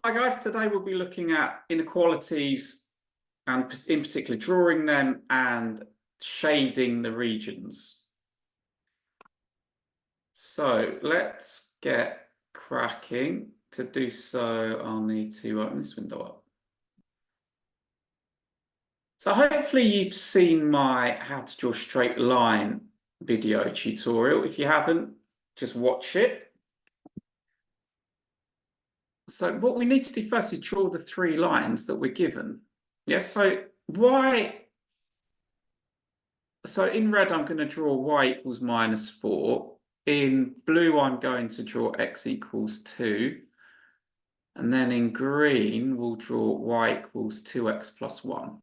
Hi guys, today we'll be looking at inequalities and in particular drawing them and shading the regions. So let's get cracking. To do so, I'll need to open this window up. So hopefully you've seen my how to draw straight line video tutorial. If you haven't, just watch it. So what we need to do first is draw the three lines that we're given. Yes, so in red, I'm going to draw y equals -4. In blue, I'm going to draw x equals 2. And then in green, we'll draw y equals 2x plus 1.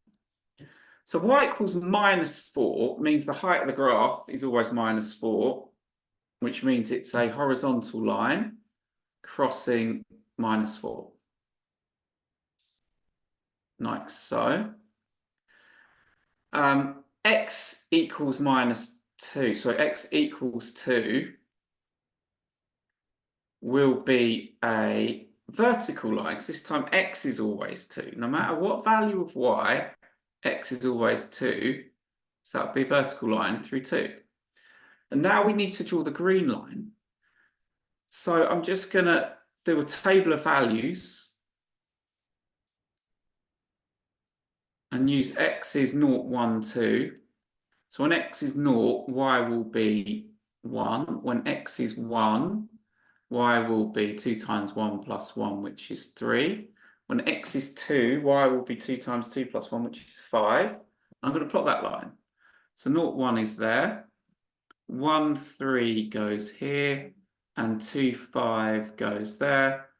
So y equals -4 means the height of the graph is always -4, which means it's a horizontal line crossing -4. Like so. X equals -2. So x equals 2 will be a vertical line, because this time x is always 2. No matter what value of y, x is always 2. So that'll be a vertical line through 2. And now we need to draw the green line. So I'm just going to do a table of values and use x is 0, 1, 2. So when x is 0, y will be 1. When x is 1, y will be 2 times 1 plus 1, which is 3. When x is 2, y will be 2 times 2 plus 1, which is 5. I'm going to plot that line. So 0, 1 is there. 1, 3 goes here. And 2, 5 goes there.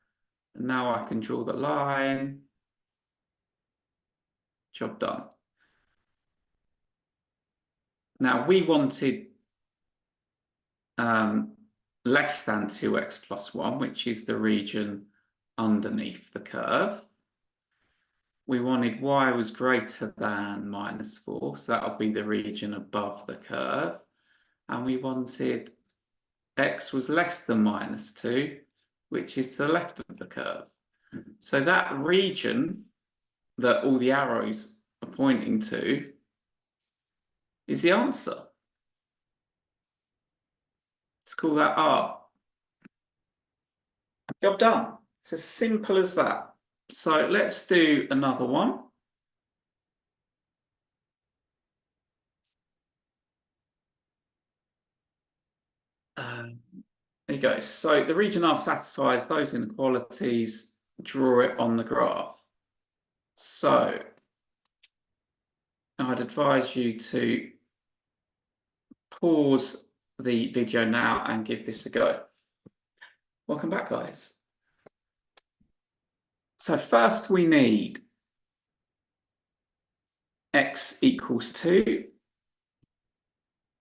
And now I can draw the line. Job done. Now we wanted less than 2x plus 1, which is the region underneath the curve. We wanted y was greater than -4, so that'll be the region above the curve. And we wanted x was less than -2, which is to the left of the curve. So that region that all the arrows are pointing to is the answer. Let's call that R. Job done. It's as simple as that. So let's do another one. There you go. So the region R satisfies those inequalities. Draw it on the graph. So I'd advise you to pause the video now and give this a go. Welcome back, guys. So first we need x equals 2.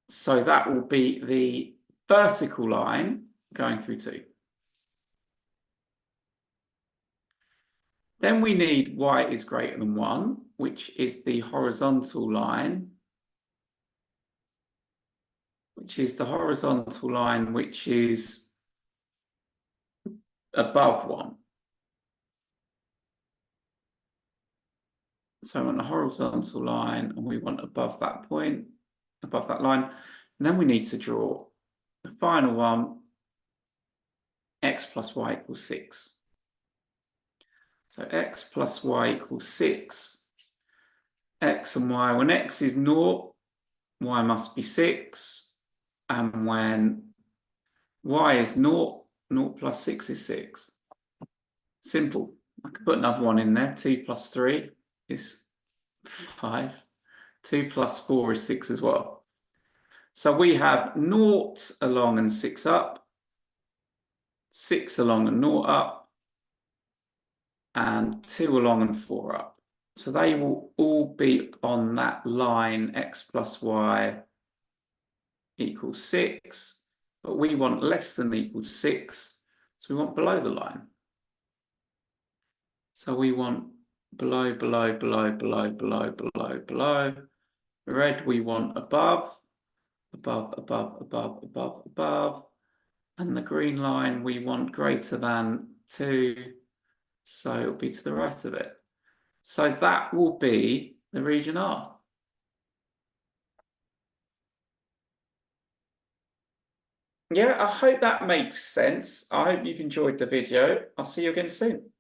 So that will be the vertical line going through 2. Then we need y is greater than 1, which is the horizontal line, which is above 1. So I want a horizontal line, and we want above that point, above that line. And then we need to draw the final one, x plus y equals 6. So x plus y equals 6. X and y, when x is 0, y must be 6. And when y is 0, 0 plus 6 is 6. Simple. I could put another one in there. 2 plus 3 is 5. 2 plus 4 is 6 as well. So we have 0 along and 6 up, 6 along and 0 up, and 2 along and 4 up. So they will all be on that line x plus y equals 6, but we want less than equals 6, so we want below the line. So we want below, below, below, below, below, below, below. Red we want above, above, above, above, above, above. And the green line we want greater than 2, So it'll be to the right of it. So that will be the region R. Yeah, I hope that makes sense. I hope you've enjoyed the video. I'll see you again soon.